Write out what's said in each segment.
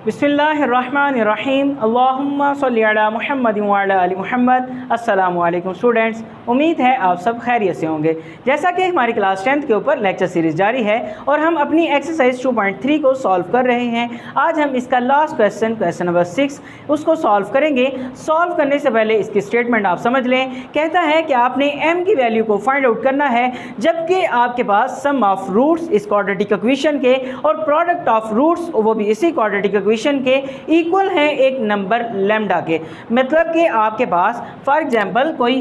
बिस्मिल्लाहिर्रहमानिर्रहीम अल्लाहुम्मा सल्लि अला मुहम्मद व अला आलि मुहम्मद। अस्सलामु अलैकुम स्टूडेंट्स, उम्मीद है आप सब खैरियत से होंगे। जैसा कि हमारी क्लास 10th के ऊपर लेक्चर सीरीज़ जारी है और हम अपनी एक्सरसाइज 2.3 को सॉल्व कर रहे हैं। आज हम इसका लास्ट क्वेश्चन नंबर 6 उसको सॉल्व करेंगे। सॉल्व करने से पहले इसकी स्टेटमेंट आप समझ लें। कहता है कि आपने m की वैल्यू को फाइंड आउट करना है जबकि आपके पास सम ऑफ रूट्स इस क्वाड्रेटिक इक्वेशन के और प्रोडक्ट ऑफ रूट्स वो भी इसी क्वाड्रेटिक इक्वेशन के इक्वल हैं एक नंबर लैम्डा के। मतलब कि आपके पास फॉर एग्जांपल कोई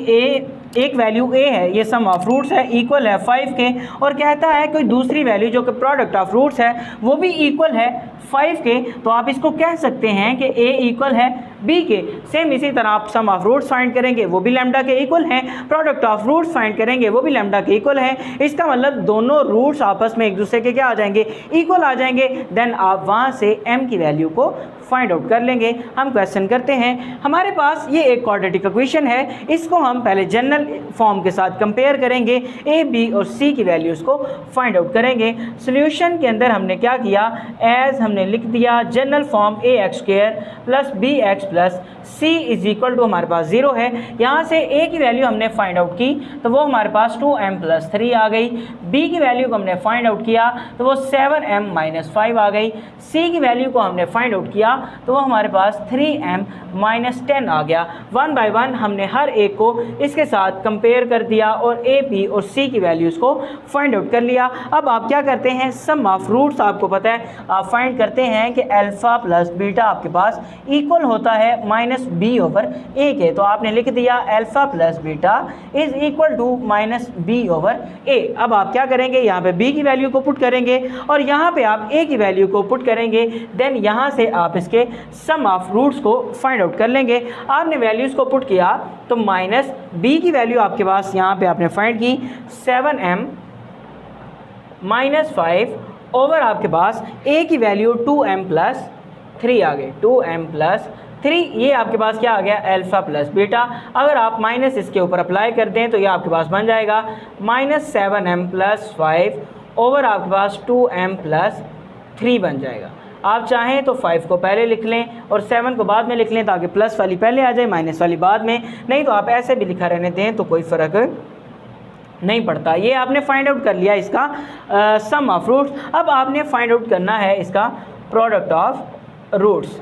एक वैल्यू a है, ये सम ऑफ रूट्स है, इक्वल है 5 के, और कहता है कोई दूसरी वैल्यू जो कि प्रोडक्ट ऑफ रूट्स है वो भी इक्वल है 5 के, तो आप इसको कह सकते हैं कि a इक्वल है b के। सेम इसी तरह आप सम ऑफ रूट्स फाइंड करेंगे वो भी लैम्डा के इक्वल हैं, प्रोडक्ट ऑफ रूट्स फाइंड करेंगे वो भी लैम्डा के इक्वल हैं। इसका मतलब दोनों रूट्स आपस में एक दूसरे के क्या आ जाएंगे, इक्वल आ जाएंगे। देन आप वहाँ से m की वैल्यू को फाइंड आउट कर लेंगे। हम क्वेश्चन करते हैं। हमारे पास ये एक क्वाड्रेटिक इक्वेशन है, इसको हम पहले जनरल फॉर्म के साथ कंपेयर करेंगे, a b और c की वैल्यूज़ को फाइंड आउट करेंगे। सोल्यूशन के अंदर हमने क्या किया, एज हमने लिख दिया general form ax² plus bx plus c is equal to हमारे पास 0 है। यहाँ से a की वैल्यू हमने फाइंड आउट की तो वो हमारे पास 2m प्लस 3 आ गई। b की वैल्यू को हमने फाइंड आउट किया तो वो 7m माइनस 5 आ गई। c की वैल्यू को हमने फाइंड आउट किया तो वो हमारे पास 3m माइनस 10 आ गया। वन बाय वन हमने हर एक को इसके साथ कंपेयर कर दिया और a b और c की वैल्यूज़ को फाइंड आउट कर लिया। अब आप क्या करते हैं, सम ऑफ रूट्स आपको पता है, आप फाइंड करते हैं कि अल्फ़ा प्लस बीटा आपके पास इक्वल होता है माइनस बी ओवर ए के। तो आपने लिख दिया alpha plus beta is equal to minus B over A. अब आप क्या करेंगे, यहाँ पे b की वैल्यू को पुट करेंगे और यहाँ पे आप a की वैल्यू को पुट करेंगे। देन यहाँ से आप इसके सम ऑफ रूट्स को फाइंड आउट कर लेंगे। आपने वैल्यूज़ को पुट किया तो माइनस b की वैल्यू आपके पास यहाँ पे आपने फाइंड की 7m माइनस 5 ओवर आपके पास a की वैल्यू 2m प्लस 3 आ गई। 2m प्लस 3 ये आपके पास क्या आ गया, अल्फ़ा प्लस बीटा। अगर आप माइनस इसके ऊपर अप्लाई कर दें तो ये आपके पास बन जाएगा माइनस 7m प्लस 5 ओवर आपके पास 2m प्लस 3 बन जाएगा। आप चाहें तो 5 को पहले लिख लें और 7 को बाद में लिख लें ताकि प्लस वाली पहले आ जाए माइनस वाली बाद में, नहीं तो आप ऐसे भी लिखा रहने दें तो कोई फ़र्क नहीं पड़ता। ये आपने फाइंड आउट कर लिया इसका सम ऑफ रूट्स। अब आपने फाइंड आउट करना है इसका product of roots.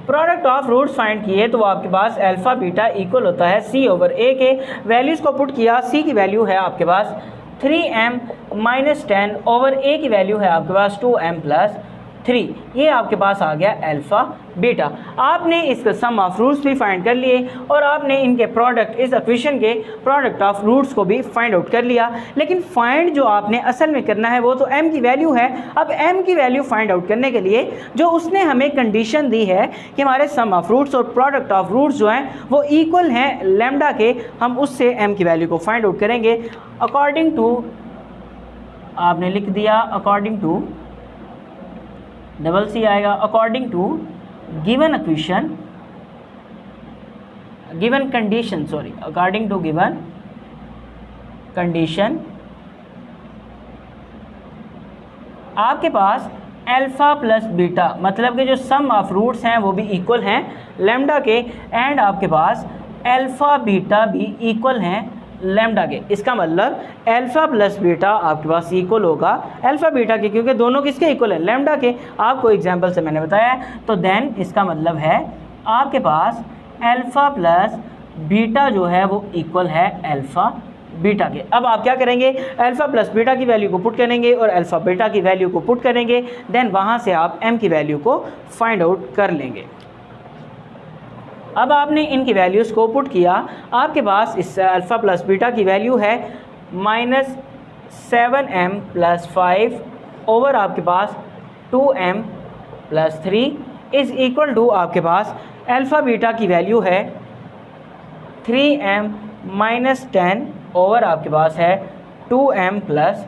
Product of roots find किए तो वो आपके पास अल्फ़ा बीटा इक्वल होता है c ओवर a के। वैल्यूज़ को पुट किया, c की वैल्यू है आपके पास 3m माइनस 10 ओवर a की वैल्यू है आपके पास 2m प्लस 3। ये आपके पास आ गया अल्फ़ा बीटा। आपने इसका सम ऑफ रूट्स भी फाइंड कर लिए और आपने इनके प्रोडक्ट इस इक्वेशन के प्रोडक्ट ऑफ रूट्स को भी फाइंड आउट कर लिया। लेकिन फाइंड जो आपने असल में करना है वो तो m की वैल्यू है। अब m की वैल्यू फाइंड आउट करने के लिए जो उसने हमें कंडीशन दी है कि हमारे सम ऑफ रूट्स और प्रोडक्ट ऑफ रूट्स जो हैं वो इक्वल हैं लैम्डा के, हम उससे m की वैल्यू को फाइंड आउट करेंगे। अकॉर्डिंग टू आपने लिख दिया अकॉर्डिंग टू डबल सी आएगा, according to given equation given condition according to given condition आपके पास अल्फ़ा प्लस बीटा मतलब कि जो सम ऑफ रूट्स हैं वो भी इक्वल हैं लैम्डा के एंड आपके पास अल्फ़ा बीटा भी इक्वल हैं लैम्डा के। इसका मतलब अल्फ़ा प्लस बीटा आपके पास इक्वल होगा अल्फ़ा बीटा के, क्योंकि दोनों किसके इक्वल है, लैम्डा के। आपको एग्जांपल से मैंने बताया। तो देन इसका मतलब है आपके पास अल्फ़ा प्लस बीटा जो है वो इक्वल है अल्फ़ा बीटा के। अब आप क्या करेंगे, अल्फ़ा प्लस बीटा की वैल्यू को पुट करेंगे और अल्फ़ा बीटा की वैल्यू को पुट करेंगे। देन वहाँ से आप m की वैल्यू को फाइंड आउट कर लेंगे। अब आपने इनकी वैल्यूज़ को पुट किया, आपके पास इस अल्फ़ा प्लस बीटा की वैल्यू है माइनस 7m प्लस 5 ओवर आपके पास 2m plus 3 is equal to आपके पास अल्फ़ा बीटा की वैल्यू है 3m माइनस 10 ओवर आपके पास है 2m प्लस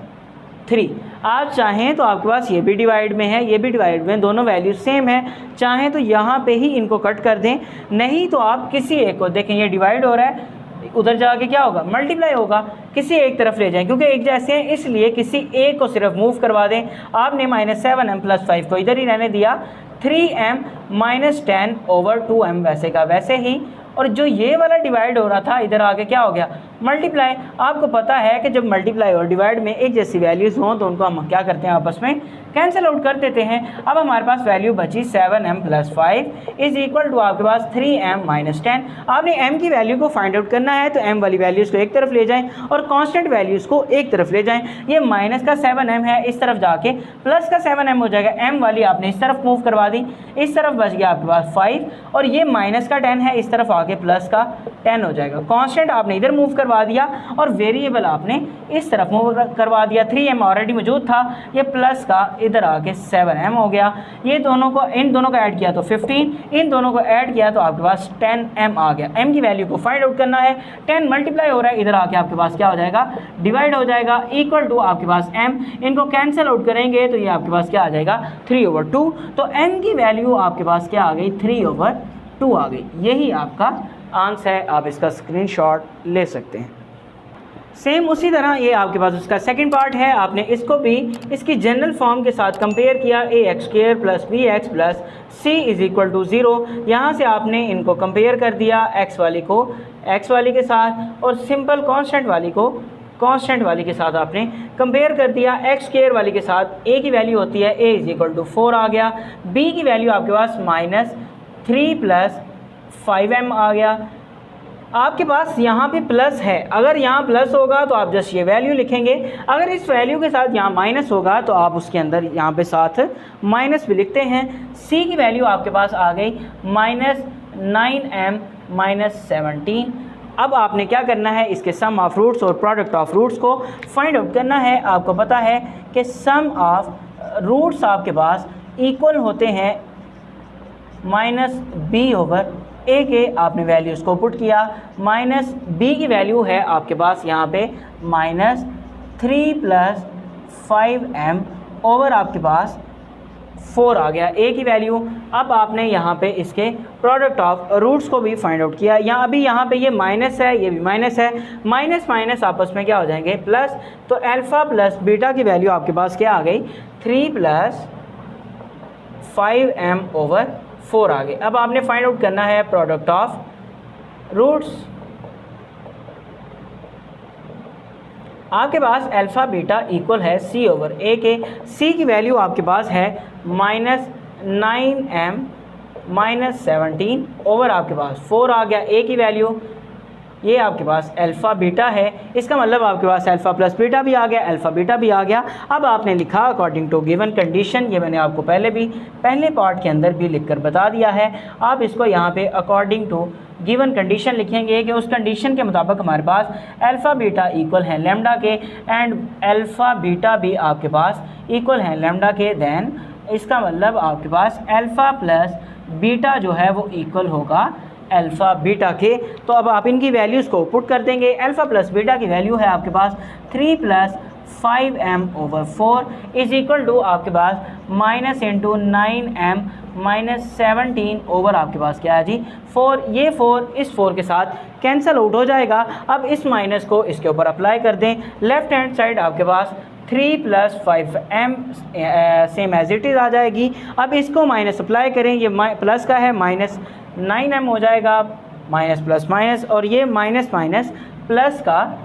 3। आप चाहें तो आपके पास ये भी डिवाइड में है, ये भी डिवाइड में, दोनों वैल्यू सेम है। चाहें तो यहाँ पे ही इनको कट कर दें, नहीं तो आप किसी एक को देखें, ये डिवाइड हो रहा है उधर जाके क्या होगा, मल्टीप्लाई होगा। किसी एक तरफ ले जाएं, क्योंकि एक जैसे हैं इसलिए किसी एक को सिर्फ मूव करवा दें। आपने -7m + 5 को इधर ही रहने दिया, 3m - 10 / 2m वैसे का वैसे ही। और जो ये वाला डिवाइड हो रहा था इधर आके क्या हो गया, मल्टीप्लाई। आपको पता है कि जब मल्टीप्लाई और डिवाइड में एक जैसी वैल्यूज़ हों तो उनको हम क्या करते हैं, आपस में कैंसिल आउट कर देते हैं। अब हमारे पास वैल्यू बची 7m + 5 = आपके पास 3m - 10। आपने m की वैल्यू को फाइंड आउट करना है तो m वाली वैल्यूज़ को एक तरफ ले जाएं और कांस्टेंट वैल्यूज़ को एक तरफ ले जाएं। ये माइनस का 7m है, इस तरफ जाके प्लस का 7m हो जाएगा। m वाली आपने इस तरफ मूव करवा दी, इस तरफ बच गया आपके पास 5, और ये माइनस का 10 है, इस तरफ आके प्लस का 10 हो जाएगा। कांस्टेंट आपने इधर मूव करवा दिया और वेरिएबल आपने इस तरफ मूव करवा दिया। 3m ऑलरेडी मौजूद था, ये प्लस का इधर आके 7m हो गया। ये दोनों को, इन दोनों को ऐड किया तो 15, इन दोनों को ऐड किया तो आपके पास 10m आ गया। m की वैल्यू को फाइंड आउट करना है, 10 मल्टीप्लाई हो रहा है, इधर आके आपके पास क्या हो जाएगा, डिवाइड हो जाएगा, = आपके पास m। इनको कैंसिल आउट करेंगे तो ये आपके पास क्या आ जाएगा, 3/2। तो m की वैल्यू आपके पास क्या आ गई, 3/2 आ गई। यही आपका आंसर है, आप इसका स्क्रीनशॉट ले सकते हैं। सेम उसी तरह ये आपके पास उसका सेकंड पार्ट है। आपने इसको भी इसकी जनरल फॉर्म के साथ कंपेयर किया, ax² + bx + c = 0। यहाँ से आपने इनको कंपेयर कर दिया, x वाली को x वाली के साथ और सिंपल कांस्टेंट वाली को कांस्टेंट वाली के साथ आपने कंपेयर कर दिया। x² वाली के साथ a की वैल्यू होती है, a = 4 आ गया। b की वैल्यू आपके पास -3 + 5m आ गया। आपके पास यहाँ पे प्लस है, अगर यहाँ प्लस होगा तो आप जस्ट ये वैल्यू लिखेंगे, अगर इस वैल्यू के साथ यहाँ माइनस होगा तो आप उसके अंदर यहाँ पे साथ माइनस भी लिखते हैं। c की वैल्यू आपके पास आ गई -9m - 17। अब आपने क्या करना है, इसके सम ऑफ रूट्स और प्रोडक्ट ऑफ रूट्स को फाइंड आउट करना है। आपको पता है कि सम ऑफ रूट्स आपके पास इक्वल होते हैं -b/a के। आपने वैल्यूज़ को पुट किया, -b की वैल्यू है आपके पास यहाँ पे -3 + 5m ओवर आपके पास 4 आ गया a की वैल्यू। अब आपने यहाँ पे इसके प्रोडक्ट ऑफ रूट्स को भी फाइंड आउट किया। अभी यहाँ पे ये माइनस है, ये भी माइनस है, माइनस माइनस आपस में क्या हो जाएंगे, प्लस। तो अल्फ़ा + बीटा की वैल्यू आपके पास क्या आ गई, 3 + 5m/4 आ गई। अब आपने फाइंड आउट करना है प्रोडक्ट ऑफ रूट्स। आपके पास अल्फ़ा बीटा इक्वल है c/a के। c की वैल्यू आपके पास है -9m - 17 ओवर आपके पास 4 आ गया। a की वैल्यू ये आपके पास अल्फ़ा बीटा है, इसका मतलब आपके पास अल्फ़ा + बीटा भी आ गया, अल्फ़ा बीटा भी आ गया। अब आपने लिखा अकॉर्डिंग टू गिवन कंडीशन, ये मैंने आपको पहले पार्ट के अंदर भी लिखकर बता दिया है। आप इसको यहाँ पे अकॉर्डिंग टू गिवन कंडीशन लिखेंगे कि उस कंडीशन के मुताबिक हमारे पास अल्फ़ा बीटा इक्वल है लैम्डा के एंड अल्फ़ा बीटा भी आपके पास इक्वल है लैम्डा के। देन इसका मतलब आपके पास अल्फ़ा + बीटा जो है वो इक्वल होगा अल्फ़ा बीटा के। तो अब आप इनकी वैल्यूज़ को पुट कर देंगे। अल्फ़ा + बीटा की वैल्यू है आपके पास 3 + 5m/4 = आपके पास -9m - 17 ओवर आपके पास क्या है जी 4। ये 4 इस 4 के साथ कैंसिल आउट हो जाएगा। अब इस माइनस को इसके ऊपर अप्लाई कर दें। लेफ़्ट हैंड साइड आपके पास 3 + 5m same as it is आ जाएगी। अब इसको माइनस अप्लाई करें, ये प्लस का है, -9m हो जाएगा, माइनस प्लस माइनस, और ये माइनस माइनस प्लस का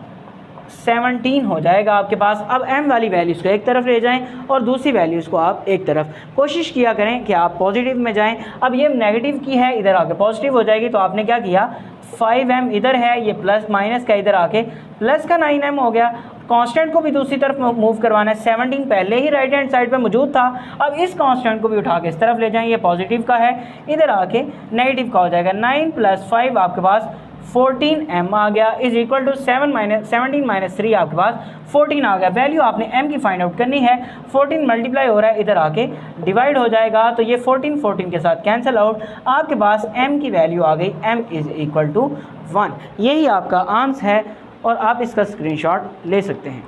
17 हो जाएगा आपके पास। अब m वाली वैल्यूज़ को एक तरफ ले जाएं और दूसरी वैल्यूज़ को आप एक तरफ। कोशिश किया करें कि आप पॉजिटिव में जाएं। अब ये नेगेटिव की है, इधर आके पॉजिटिव हो जाएगी, तो आपने क्या किया, 5m इधर है, ये प्लस माइनस का इधर आके प्लस का 9m हो गया। कांस्टेंट को भी दूसरी तरफ मूव करवाना है, 17 पहले ही राइट हैंड साइड पे मौजूद था। अब इस कांस्टेंट को भी उठा के इस तरफ ले जाएं, ये पॉजिटिव का है, इधर आके नेगेटिव का हो जाएगा। 9 + 5 आपके पास 14m आ गया = 17 - 3 आपके पास 14 आ गया। वैल्यू आपने m की फाइंड आउट करनी है। 14 मल्टीप्लाई हो रहा है, इधर आके डिवाइड हो जाएगा, तो ये 14 के साथ कैंसिल आउट। आपके पास m की वैल्यू आ गई, m = 1। यही आपका आंसर है और आप इसका स्क्रीनशॉट ले सकते हैं।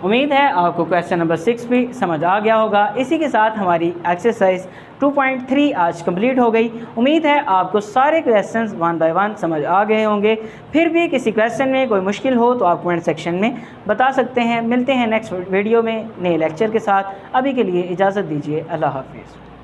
उम्मीद है आपको क्वेश्चन नंबर 6 भी समझ आ गया होगा। इसी के साथ हमारी एक्सरसाइज 2.3 आज कंप्लीट हो गई। उम्मीद है आपको सारे क्वेश्चंस 1 बाय 1 समझ आ गए होंगे। फिर भी किसी क्वेश्चन में कोई मुश्किल हो तो आप कमेंट सेक्शन में बता सकते हैं। मिलते हैं नेक्स्ट वीडियो में नए लेक्चर के साथ। अभी के लिए इजाज़त दीजिए। अल्लाह हाफिज़।